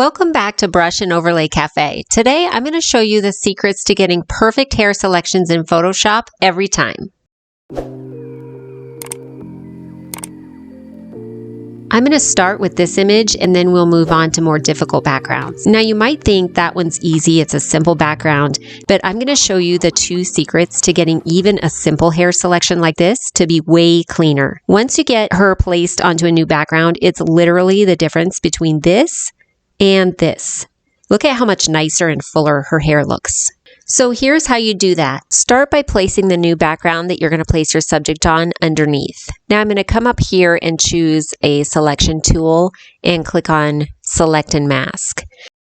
Welcome back to Brush and Overlay Cafe. Today I'm going to show you the secrets to getting perfect hair selections in Photoshop every time. I'm going to start with this image and then we'll move on to more difficult backgrounds. Now you might think that one's easy, it's a simple background, but I'm going to show you the 2 secrets to getting even a simple hair selection like this to be way cleaner. Once you get her placed onto a new background, it's literally the difference between this and this. Look at how much nicer and fuller her hair looks. So here's how you do that. Start by placing the new background that you're going to place your subject on underneath. Now I'm going to come up here and choose a selection tool and click on Select and Mask.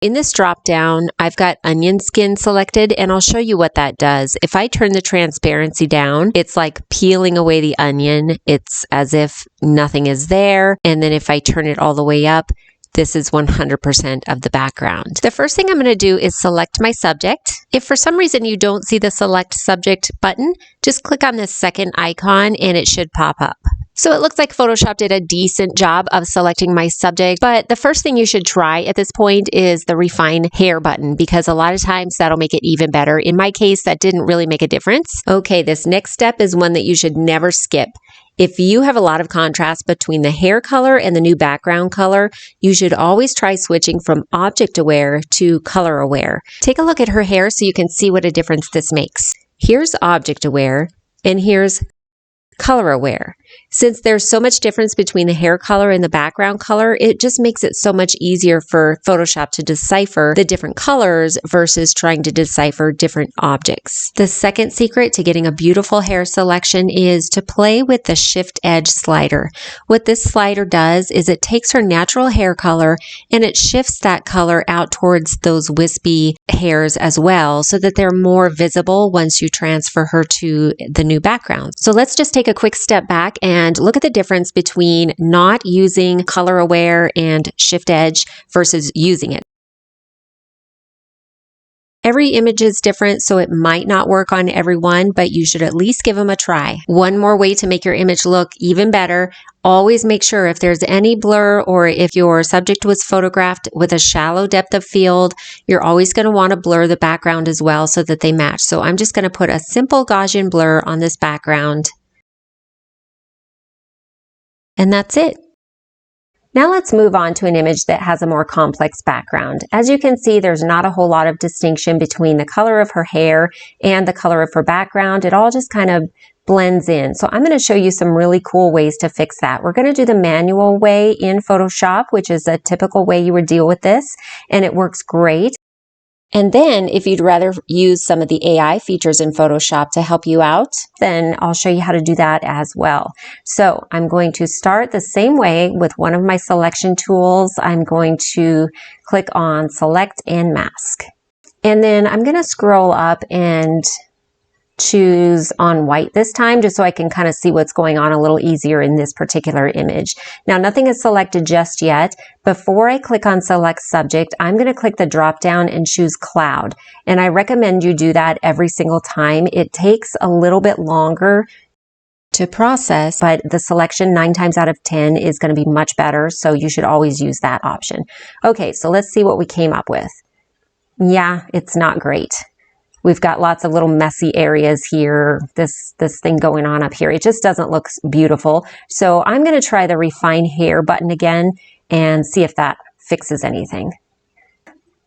In this drop down, I've got onion skin selected and I'll show you what that does. If I turn the transparency down, it's like peeling away the onion. It's as if nothing is there. And then if I turn it all the way up, this is 100% of the background. The first thing I'm going to do is select my subject. If for some reason you don't see the Select Subject button, just click on this second icon and it should pop up. So it looks like Photoshop did a decent job of selecting my subject, but the first thing you should try at this point is the Refine Hair button, because a lot of times that'll make it even better. In my case, that didn't really make a difference. Okay, this next step is one that you should never skip. If you have a lot of contrast between the hair color and the new background color, you should always try switching from object aware to color aware. Take a look at her hair so you can see what a difference this makes. Here's object aware and here's color aware. Since there's so much difference between the hair color and the background color, it just makes it so much easier for Photoshop to decipher the different colors versus trying to decipher different objects. The second secret to getting a beautiful hair selection is to play with the Shift Edge slider. What this slider does is it takes her natural hair color and it shifts that color out towards those wispy hairs as well so that they're more visible once you transfer her to the new background. So let's just take a quick step back and look at the difference between not using color aware and Shift Edge versus using it. Every image is different, so it might not work on everyone, but you should at least give them a try. One more way to make your image look even better, always make sure if there's any blur or if your subject was photographed with a shallow depth of field, you're always going to want to blur the background as well so that they match. So I'm just going to put a simple Gaussian blur on this background. And that's it. Now let's move on to an image that has a more complex background. As you can see, there's not a whole lot of distinction between the color of her hair and the color of her background. It all just kind of blends in. So I'm going to show you some really cool ways to fix that. We're going to do the manual way in Photoshop, which is a typical way you would deal with this, and it works great. And then if you'd rather use some of the AI features in Photoshop to help you out, then I'll show you how to do that as well. So I'm going to start the same way with one of my selection tools. I'm going to click on Select and Mask. And then I'm going to scroll up and choose on white this time, just so I can kind of see what's going on a little easier in this particular image. Now, nothing is selected just yet. Before I click on Select Subject, I'm going to click the drop down and choose Cloud. And I recommend you do that every single time. It takes a little bit longer to process, but the selection 9 times out of 10 is going to be much better. So you should always use that option. Okay, so let's see what we came up with. Yeah, it's not great. We've got lots of little messy areas here, this thing going on up here. It just doesn't look beautiful. So I'm going to try the Refine Hair button again and see if that fixes anything.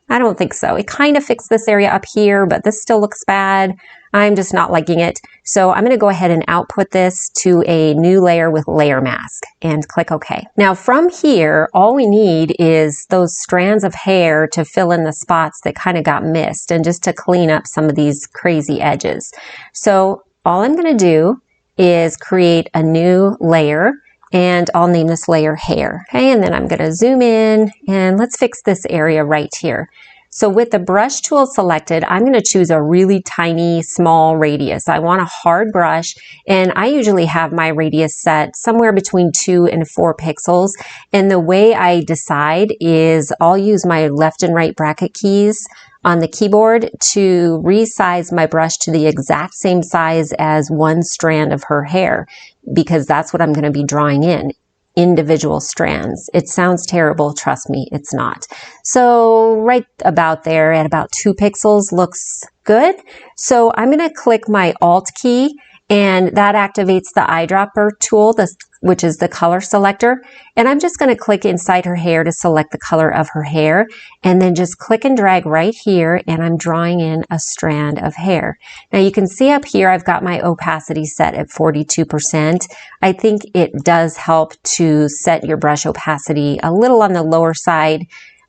I don't think so. It kind of fixed this area up here, but this still looks bad. I'm just not liking it. So I'm going to go ahead and output this to a new layer with Layer Mask and click OK. Now from here, all we need is those strands of hair to fill in the spots that kind of got missed and just to clean up some of these crazy edges. So all I'm going to do is create a new layer, and I'll name this layer Hair. Okay, and then I'm going to zoom in and let's fix this area right here. So with the brush tool selected, I'm going to choose a really tiny, small radius. I want a hard brush, and I usually have my radius set somewhere between 2 and 4 pixels. And the way I decide is I'll use my left and right bracket keys on the keyboard to resize my brush to the exact same size as one strand of her hair, because that's what I'm going to be drawing in. individual strands. It sounds terrible, trust me, it's not. So right about there at about 2 pixels looks good. So I'm going to click my Alt key, and that activates the eyedropper tool, which is the color selector. And I'm just going to click inside her hair to select the color of her hair, and then just click and drag right here, and I'm drawing in a strand of hair. Now you can see up here I've got my opacity set at 42%. I think it does help to set your brush opacity a little on the lower side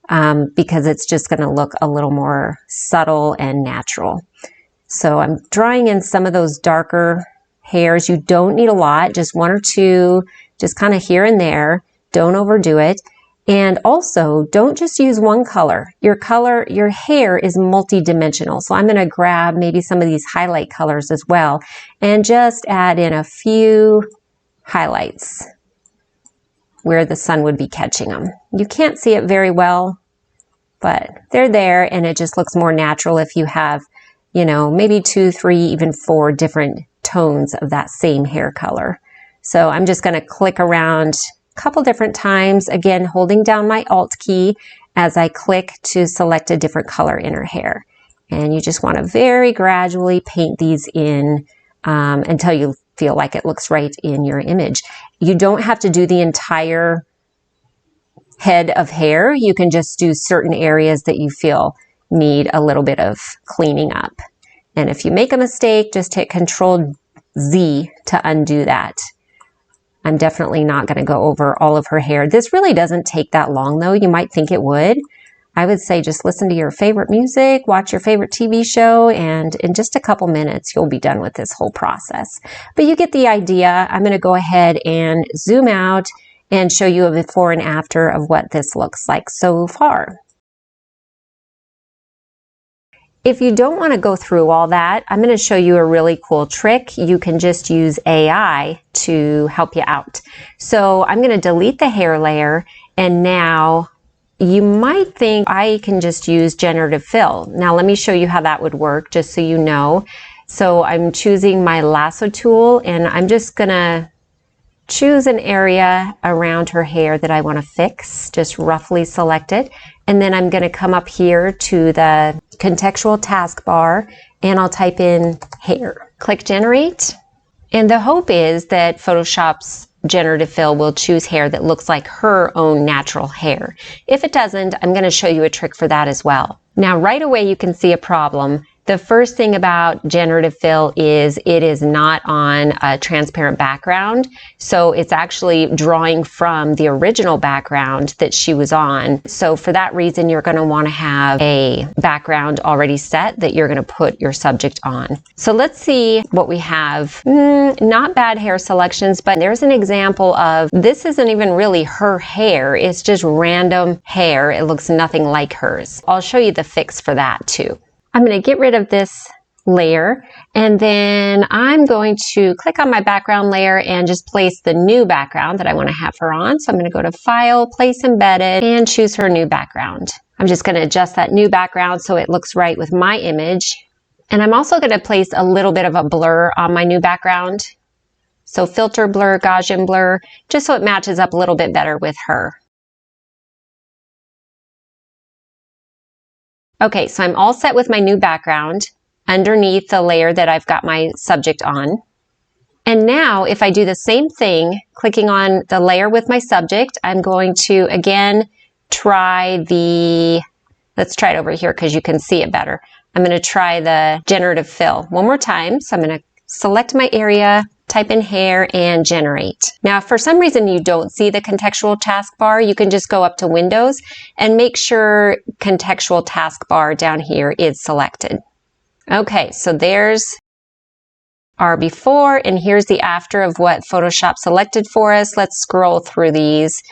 because it's just going to look a little more subtle and natural. So I'm drawing in some of those darker hairs. You don't need a lot, just 1 or 2, just kind of here and there. Don't overdo it. And also, don't just use one color. Your hair is multi-dimensional. So I'm going to grab maybe some of these highlight colors as well and just add in a few highlights where the sun would be catching them. You can't see it very well, but they're there, and it just looks more natural if you have, you know, maybe 2, 3, even 4 different tones of that same hair color. So I'm just going to click around a couple different times, again holding down my Alt key as I click to select a different color in her hair. And you just want to very gradually paint these in until you feel like it looks right in your image. You don't have to do the entire head of hair. You can just do certain areas that you feel need a little bit of cleaning up. And if you make a mistake, just hit Control Z to undo that. I'm definitely not going to go over all of her hair. This really doesn't take that long though. You might think it would. I would say just listen to your favorite music, watch your favorite TV show, and in just a couple minutes, you'll be done with this whole process. But you get the idea. I'm going to go ahead and zoom out and show you a before and after of what this looks like so far. If you don't want to go through all that, I'm going to show you a really cool trick. You can just use AI to help you out. So I'm going to delete the hair layer, and now you might think I can just use generative fill. Now let me show you how that would work, just so you know. So I'm choosing my lasso tool, and I'm just going to choose an area around her hair that I want to fix, just roughly select it. And then I'm going to come up here to the contextual taskbar, and I'll type in hair. Click generate. And the hope is that Photoshop's generative fill will choose hair that looks like her own natural hair. If it doesn't, I'm going to show you a trick for that as well. Now right away you can see a problem. The first thing about generative fill is it is not on a transparent background. So it's actually drawing from the original background that she was on. So for that reason, you're going to want to have a background already set that you're going to put your subject on. So let's see what we have. Not bad hair selections, but there's an example of this isn't even really her hair. It's just random hair. It looks nothing like hers. I'll show you the fix for that too. I'm going to get rid of this layer, and then I'm going to click on my background layer and just place the new background that I want to have her on. So I'm going to go to File, Place Embedded, and choose her new background. I'm just going to adjust that new background so it looks right with my image. And I'm also going to place a little bit of a blur on my new background. So filter blur, Gaussian blur, just so it matches up a little bit better with her. Okay, so I'm all set with my new background underneath the layer that I've got my subject on. And now if I do the same thing, clicking on the layer with my subject, I'm going to again try let's try it over here because you can see it better. I'm going to try the generative fill one more time. So I'm going to select my area, type in hair, and generate. Now, if for some reason you don't see the contextual taskbar, you can just go up to Windows and make sure contextual taskbar down here is selected. Okay, so there's our before, and here's the after of what Photoshop selected for us. Let's scroll through these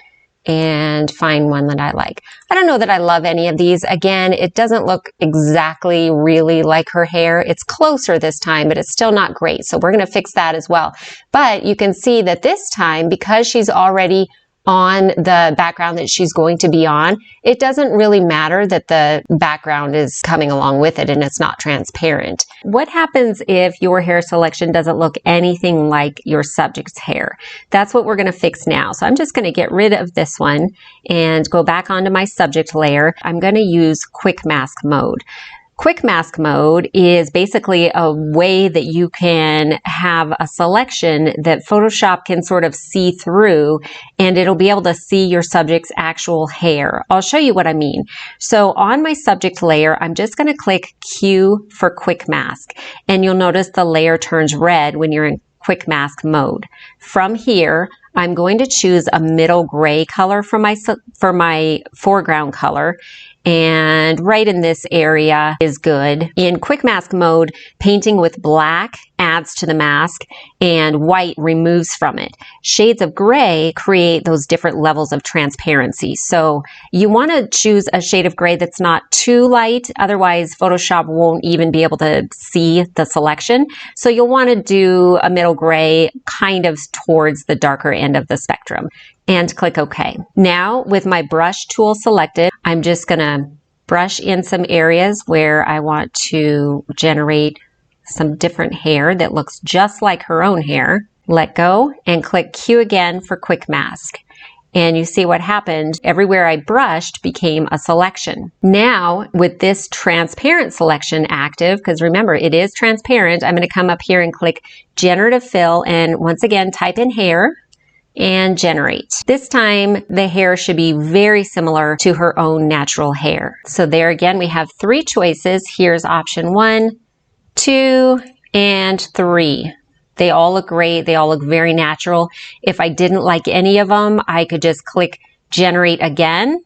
and find one that I like. I don't know that I love any of these. Again, it doesn't look exactly really like her hair. It's closer this time, but it's still not great. So we're going to fix that as well. But you can see that this time, because she's already on the background that she's going to be on, it doesn't really matter that the background is coming along with it and it's not transparent. What happens if your hair selection doesn't look anything like your subject's hair? That's what we're going to fix now. So I'm just going to get rid of this one and go back onto my subject layer. I'm going to use quick mask mode. Quick mask mode is basically a way that you can have a selection that Photoshop can sort of see through, and it'll be able to see your subject's actual hair. I'll show you what I mean. So on my subject layer, I'm just going to click Q for quick mask, and you'll notice the layer turns red when you're in quick mask mode. From here, I'm going to choose a middle gray color for my foreground color. And right in this area is good. In quick mask mode, painting with black adds to the mask and white removes from it. Shades of gray create those different levels of transparency. So you want to choose a shade of gray that's not too light, otherwise Photoshop won't even be able to see the selection. So you'll want to do a middle gray kind of towards the darker end of the spectrum. And click OK. Now with my brush tool selected, I'm just going to brush in some areas where I want to generate some different hair that looks just like her own hair. Let go and click Q again for quick mask. And you see what happened. Everywhere I brushed became a selection. Now with this transparent selection active, because remember it is transparent, I'm going to come up here and click generative fill and once again type in hair and generate. This time the hair should be very similar to her own natural hair. So there again we have 3 choices. Here's option 1, 2, and 3. They all look great. They all look very natural. If I didn't like any of them, I could just click generate again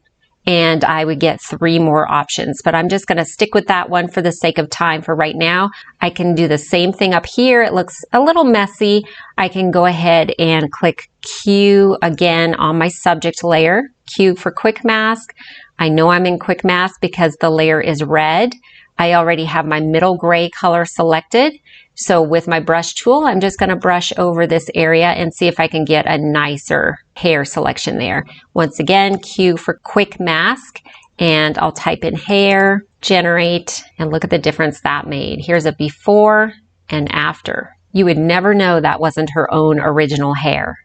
and I would get 3 more options. But I'm just going to stick with that one for the sake of time for right now. I can do the same thing up here. It looks a little messy. I can go ahead and click Q again on my subject layer. Q for quick mask. I know I'm in quick mask because the layer is red. I already have my middle gray color selected. So with my brush tool, I'm just going to brush over this area and see if I can get a nicer hair selection there. Once again, Q for quick mask, and I'll type in hair, generate, and look at the difference that made. Here's a before and after. You would never know that wasn't her own original hair.